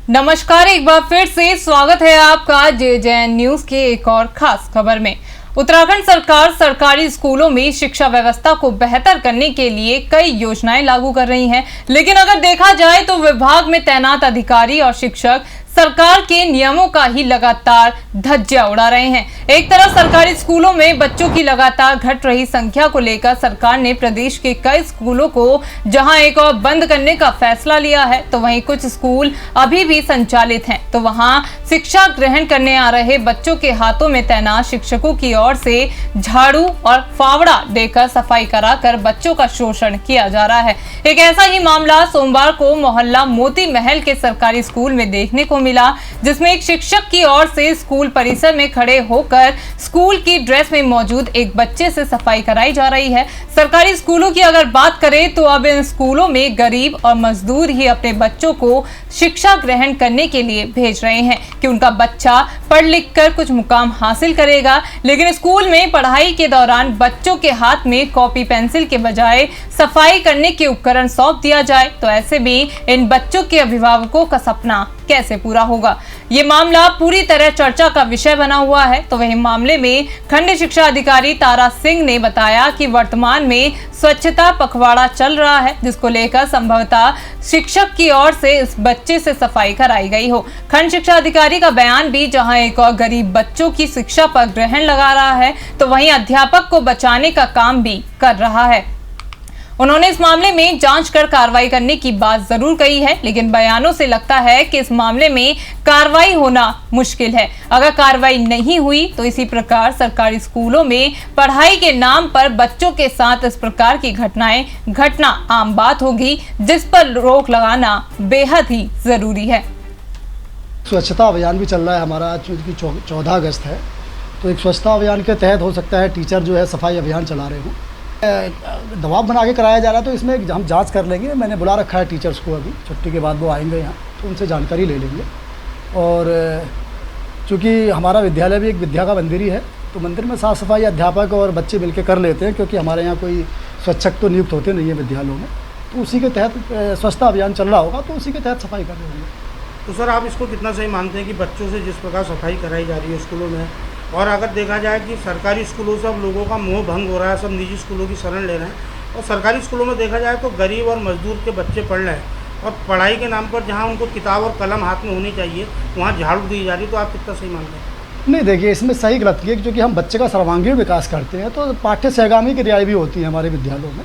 नमस्कार, एक बार फिर से स्वागत है आपका JJN न्यूज के एक और खास खबर में। उत्तराखंड सरकार सरकारी स्कूलों में शिक्षा व्यवस्था को बेहतर करने के लिए कई योजनाएं लागू कर रही है, लेकिन अगर देखा जाए तो विभाग में तैनात अधिकारी और शिक्षक सरकार के नियमों का ही लगातार धज्जियां उड़ा रहे हैं। एक तरफ सरकारी स्कूलों में बच्चों की लगातार घट रही संख्या को लेकर सरकार ने प्रदेश के कई स्कूलों को जहां एक और बंद करने का फैसला लिया है, तो वहीं कुछ स्कूल अभी भी संचालित हैं। तो वहां शिक्षा ग्रहण करने आ रहे बच्चों के हाथों में तैनात शिक्षकों की ओर से झाड़ू और फावड़ा देकर सफाई कराकर बच्चों का शोषण किया जा रहा है। एक ऐसा ही मामला सोमवार को मोहल्ला मोती महल के सरकारी स्कूल में देखने को मिला, जिसमें एक शिक्षक की ओर से स्कूल परिसर में खड़े होकर स्कूल की ड्रेस में मौजूद एक बच्चे से सफाई कराई जा रही है। सरकारी स्कूलों की अगर बात करें तो अब इन स्कूलों में गरीब और मजदूर ही अपने बच्चों को शिक्षा ग्रहण करने के लिए भेज रहे हैं कि उनका बच्चा पढ़ लिख कर कुछ मुकाम हासिल करेगा, लेकिन स्कूल में पढ़ाई के दौरान बच्चों के हाथ में कॉपी पेंसिल के बजाय सफाई करने के उपकरण सौंप दिया जाए, तो ऐसे में इन बच्चों के अभिभावकों का सपना कैसे पूरा होगा। ये मामला पूरी तरह चर्चा का विषय बना हुआ है। तो वही मामले में खंड शिक्षा अधिकारी तारा सिंह ने बताया कि वर्तमान में स्वच्छता पखवाड़ा चल रहा है, जिसको लेकर संभवतः शिक्षक की ओर से इस बच्चे से सफाई कराई गई हो। खंड शिक्षा अधिकारी का बयान भी जहां एक और गरीब बच्चों की शिक्षा पर ग्रहण लगा रहा है, तो वहीं अध्यापक को बचाने का काम भी कर रहा है। उन्होंने इस मामले में जांच कर कार्रवाई करने की बात जरूर कही है, लेकिन बयानों से लगता है कि इस मामले में कार्रवाई होना मुश्किल है। अगर कार्रवाई नहीं हुई तो इसी प्रकार सरकारी स्कूलों में पढ़ाई के नाम पर बच्चों के साथ इस प्रकार की घटनाएं घटना आम बात होगी, जिस पर रोक लगाना बेहद ही जरूरी है। स्वच्छता अभियान भी चल रहा है हमारा, आज चूँकि 14 अगस्त है, तो एक स्वच्छता अभियान के तहत हो सकता है टीचर जो है सफाई अभियान चला रहे हों। दबाव बना के कराया जा रहा है, तो इसमें हम जांच कर लेंगे। मैंने बुला रखा है टीचर्स को, अभी छुट्टी के बाद वो आएंगे यहाँ, तो उनसे जानकारी ले लेंगे। और चूँकि हमारा विद्यालय भी एक विद्या का मंदिर ही है, तो मंदिर में साफ़ सफाई अध्यापक और बच्चे मिलकर कर लेते हैं, क्योंकि हमारे यहाँ कोई स्वच्छक तो नियुक्त होते नहीं है विद्यालयों में, तो उसी के तहत स्वच्छता अभियान चल रहा होगा, तो उसी के तहत सफाई कर रहे होंगे। तो सर, आप इसको कितना सही मानते हैं कि बच्चों से जिस प्रकार सफाई कराई जा रही है स्कूलों में, और अगर देखा जाए कि सरकारी स्कूलों से अब लोगों का मोह भंग हो रहा है, सब निजी स्कूलों की शरण ले रहे हैं, और सरकारी स्कूलों में देखा जाए तो गरीब और मजदूर के बच्चे पढ़ रहे हैं, और पढ़ाई के नाम पर जहां उनको किताब और कलम हाथ में होनी चाहिए वहां झाड़ू दी जा रही है, तो आप कितना सही मानते हैं? नहीं, देखिए इसमें सही गलत की है, क्योंकि हम बच्चे का सर्वांगीण विकास करते हैं, तो पाठ्य सहगामी क्रियाएँ भी होती हैं हमारे विद्यालयों में,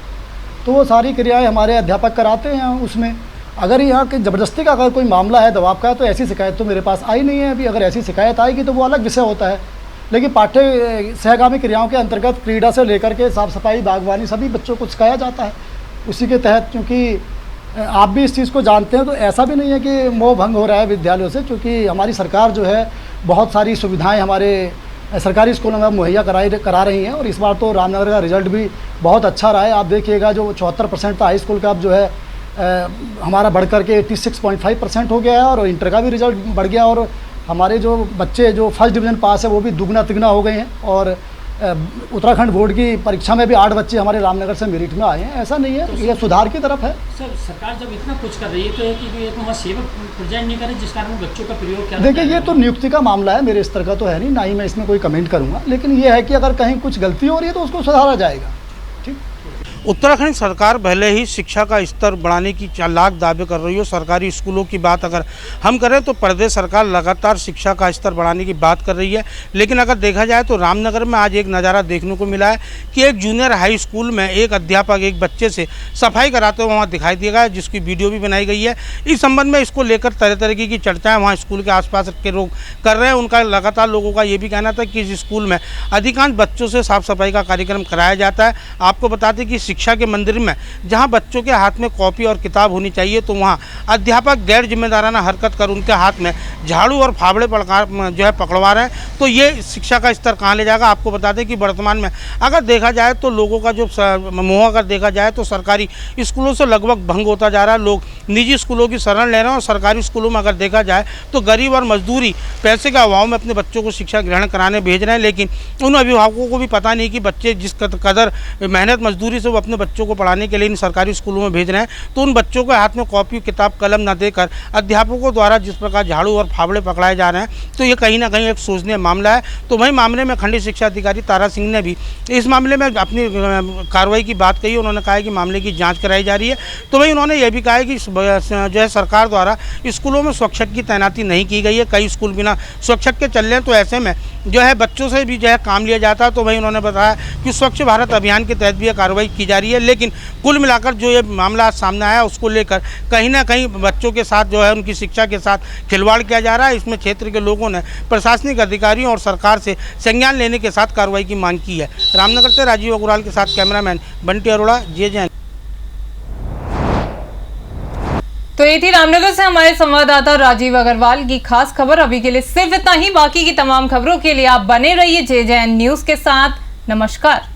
तो वो सारी क्रियाएँ हमारे अध्यापक कराते हैं। उसमें अगर यहाँ की ज़बरदस्ती का अगर कोई मामला है, दबाव का है, तो ऐसी शिकायत तो मेरे पास आई नहीं है अभी। अगर ऐसी शिकायत आएगी तो वो अलग विषय होता है, लेकिन पाठ्य सहगामी क्रियाओं के अंतर्गत क्रीड़ा से लेकर के साफ़ सफाई, बागवानी सभी बच्चों को सिखाया जाता है। उसी के तहत, क्योंकि आप भी इस चीज़ को जानते हैं, तो ऐसा भी नहीं है कि मोह भंग हो रहा है विद्यालयों से, क्योंकि हमारी सरकार जो है बहुत सारी सुविधाएं हमारे सरकारी स्कूलों में मुहैया करा रही हैं। और इस बार तो रामनगर का रिजल्ट भी बहुत अच्छा रहा है। आप देखिएगा, जो 74% था हाई स्कूल का, अब जो है हमारा बढ़ कर के 86.5% हो गया है, और इंटर का भी रिजल्ट बढ़ गया, और हमारे जो बच्चे जो फर्स्ट डिवीज़न पास है वो भी दुगना तिगना हो गए हैं। और उत्तराखंड बोर्ड की परीक्षा में भी 8 बच्चे हमारे रामनगर से मेरिट में आए हैं। ऐसा नहीं है, तो ये सुधार की तरफ है। सर, सरकार जब इतना कुछ कर रही है तो ये तो वहाँ सेवक प्रेजेंट नहीं करे, जिस कारण बच्चों का प्रयोग क्या? देखिए, ये तो नियुक्ति का मामला है, मेरे स्तर का तो है नहीं, ना ही मैं इसमें कोई कमेंट करूँगा, लेकिन ये है कि अगर कहीं कुछ गलती हो रही है तो उसको सुधारा जाएगा। ठीक। उत्तराखंड सरकार भले ही शिक्षा का स्तर बढ़ाने की चालाक दावे कर रही हो, सरकारी स्कूलों की बात अगर हम करें तो प्रदेश सरकार लगातार शिक्षा का स्तर बढ़ाने की बात कर रही है, लेकिन अगर देखा जाए तो रामनगर में आज एक नज़ारा देखने को मिला है कि एक जूनियर हाई स्कूल में एक अध्यापक एक बच्चे से सफाई कराते हुए वहाँ दिखाई दिया गया, जिसकी वीडियो भी बनाई गई है। इस संबंध में इसको लेकर तरह तरह की चर्चाएँ वहाँ स्कूल के आसपास के लोग कर रहे हैं। उनका लगातार लोगों का ये भी कहना था कि इस स्कूल में अधिकांश बच्चों से साफ सफाई का कार्यक्रम कराया जाता है। आपको बताते कि शिक्षा के मंदिर में जहां बच्चों के हाथ में कॉपी और किताब होनी चाहिए, तो वहां अध्यापक गैर जिम्मेदाराना हरकत कर उनके हाथ में झाड़ू और फावड़े पकड़वा रहे हैं, तो ये शिक्षा का स्तर कहां ले जाएगा? आपको बता दें कि वर्तमान में अगर देखा जाए तो लोगों का जो मोह अगर देखा जाए तो सरकारी स्कूलों से लगभग भंग होता जा रहा है। लोग निजी स्कूलों की शरण ले रहे हैं, और सरकारी स्कूलों में अगर देखा जाए तो गरीब और मजदूरी पैसे के अभाव में अपने बच्चों को शिक्षा ग्रहण कराने भेज रहे हैं, लेकिन उन अभिभावकों को भी पता नहीं कि बच्चे जिस कदर मेहनत मजदूरी से वो अपने बच्चों को पढ़ाने के लिए इन सरकारी स्कूलों में भेज रहे हैं, तो उन बच्चों के हाथ में कॉपी किताब कलम न देकर अध्यापकों द्वारा जिस प्रकार झाड़ू और फावड़े पकड़ाए जा रहे हैं, तो ये कहीं ना कहीं एक सोचनीय मामला है। तो वही मामले में खंड शिक्षा अधिकारी तारा सिंह ने भी इस मामले में अपनी कार्रवाई की बात कही। उन्होंने कहा है कि मामले की जाँच कराई जा रही है। तो वही उन्होंने ये भी कहा है कि जो है सरकार द्वारा स्कूलों में स्वच्छक की तैनाती नहीं की गई है, कई स्कूल बिना स्वच्छक के चल रहे हैं, तो ऐसे में जो है बच्चों से भी जो है काम लिया जाता है। तो वही उन्होंने बताया कि स्वच्छ भारत अभियान के तहत भी यह कार्रवाई की जा रही है, लेकिन कुल मिलाकर जो ये मामला आज सामने आया उसको लेकर कहीं ना कहीं बच्चों के साथ जो है उनकी शिक्षा के साथ खिलवाड़ किया जा रहा है। इसमें क्षेत्र के लोगों ने प्रशासनिक अधिकारियों और सरकार से संज्ञान लेने के साथ कार्रवाई की मांग की है। रामनगर से राजीव अग्रवाल के साथ कैमरामैन बंटी अरोड़ा, JJ। तो ये थी रामनगर से हमारे संवाददाता राजीव अग्रवाल की खास खबर। अभी के लिए सिर्फ इतना ही। बाकी की तमाम खबरों के लिए आप बने रहिए JJ न्यूज़ के साथ। नमस्कार।